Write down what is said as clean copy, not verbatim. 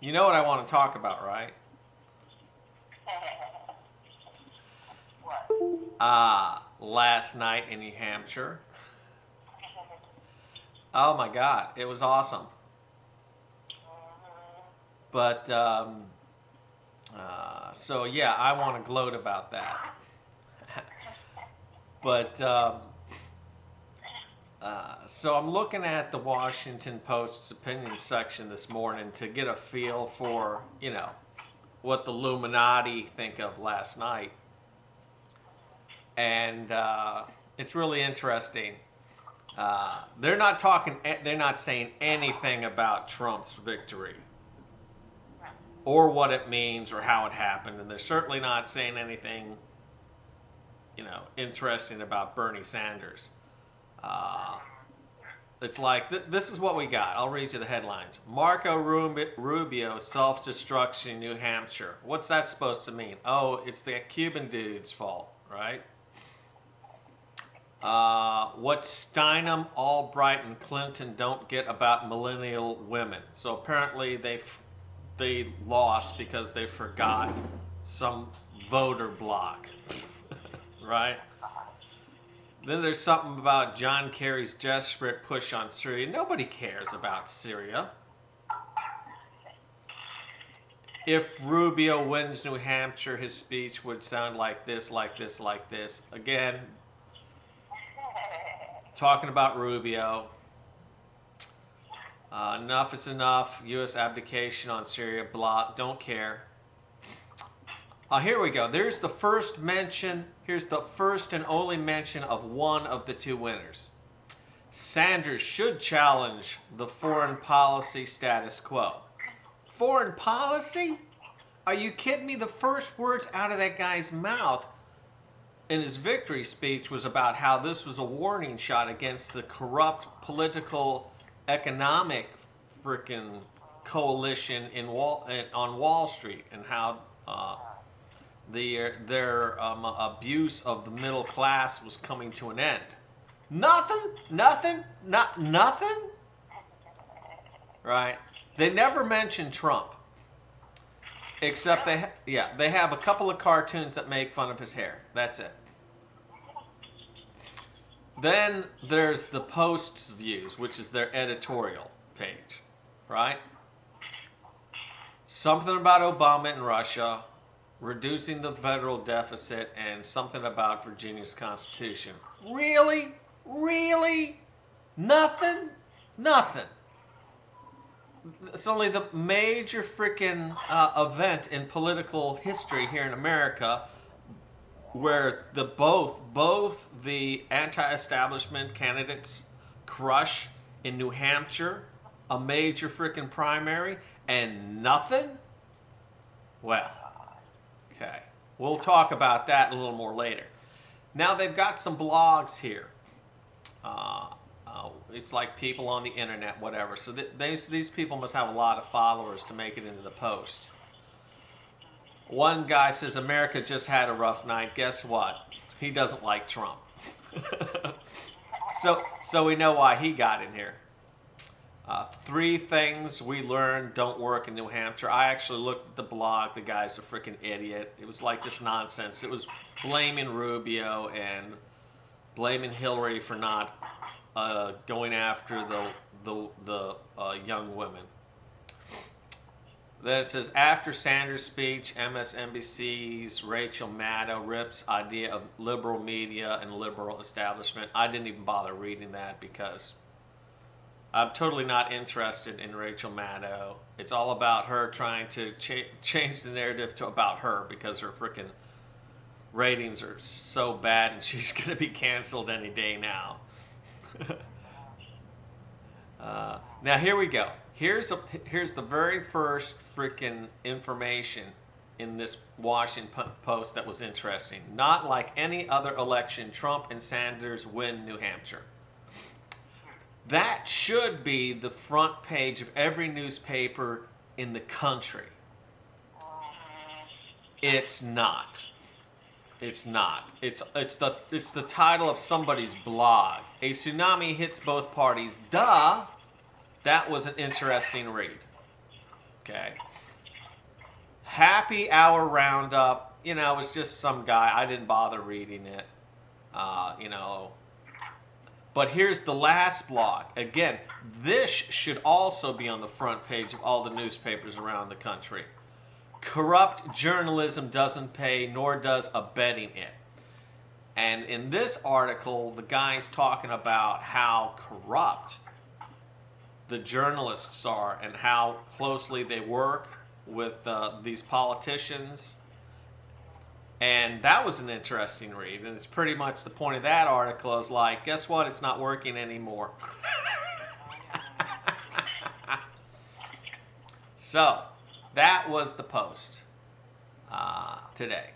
You know what I want to talk about, right? What? Last night in New Hampshire. Oh my God, it was awesome. But so yeah, I want to gloat about that. But so I'm looking at the Washington Post's opinion section this morning to get a feel for what the Illuminati think of last night, and it's really interesting. They're not talking. They're not saying anything about Trump's victory or what it means or how it happened, and they're certainly not saying anything, interesting about Bernie Sanders. Uh, it's like this is what we got. I'll read you the headlines. Marco Rubio self-destruction in New Hampshire. What's that supposed to mean? Oh, it's the Cuban dude's fault, right? What Steinem, Albright, and Clinton don't get about millennial women. So apparently they lost because they forgot some voter block, right? Then there's something about John Kerry's desperate push on Syria. Nobody cares about Syria. If Rubio wins New Hampshire, his speech would sound like this, like this, like this. Again, talking about Rubio. Enough is enough. U.S. abdication on Syria. Blah. Don't care. Here we go. There's the first mention. Here's the first and only mention of one of the two winners. Sanders should challenge the foreign policy status quo. Foreign policy? Are you kidding me? The first words out of that guy's mouth in his victory speech was about how this was a warning shot against the corrupt political economic freaking coalition on Wall Street, and how their abuse of the middle class was coming to an end. Nothing, nothing. Right? They never mention Trump, except they have a couple of cartoons that make fun of his hair. That's it. Then there's the Post's views, which is their editorial page, right? Something about Obama and Russia, reducing the federal deficit, and something about Virginia's Constitution. Really? Really? Nothing? Nothing. It's only the major freaking event in political history here in America where both the anti-establishment candidates crush in New Hampshire, a major freaking primary, and nothing? Well, okay. We'll talk about that a little more later. Now they've got some blogs here. It's like people on the internet, whatever. So these people must have a lot of followers to make it into the Post. One guy says America just had a rough night. Guess what? He doesn't like Trump. So we know why he got in here. 3 things we learned don't work in New Hampshire. I actually looked at the blog. The guy's a freaking idiot. It was like just nonsense. It was blaming Rubio and blaming Hillary for not going after the young women. Then it says, after Sanders' speech, MSNBC's Rachel Maddow rips idea of liberal media and liberal establishment. I didn't even bother reading that because I'm totally not interested in Rachel Maddow. It's all about her trying to change the narrative to about her because her freaking ratings are so bad and she's going to be canceled any day now. Now here we go. Here's the very first freaking information in this Washington Post that was interesting. Not like any other election, Trump and Sanders win New Hampshire. That should be the front page of every newspaper in the country. It's not. It's not. It's the title of somebody's blog. A tsunami hits both parties. Duh. That was an interesting read. Okay. Happy Hour Roundup, you know, it was just some guy. I didn't bother reading it, you know. But here's the last blog. Again, this should also be on the front page of all the newspapers around the country. Corrupt journalism doesn't pay, nor does abetting it. And in this article, the guy's talking about how corrupt the journalists are and how closely they work with these politicians. And that was an interesting read. And it's pretty much the point of that article is like, guess what? It's not working anymore. So, that was the post today.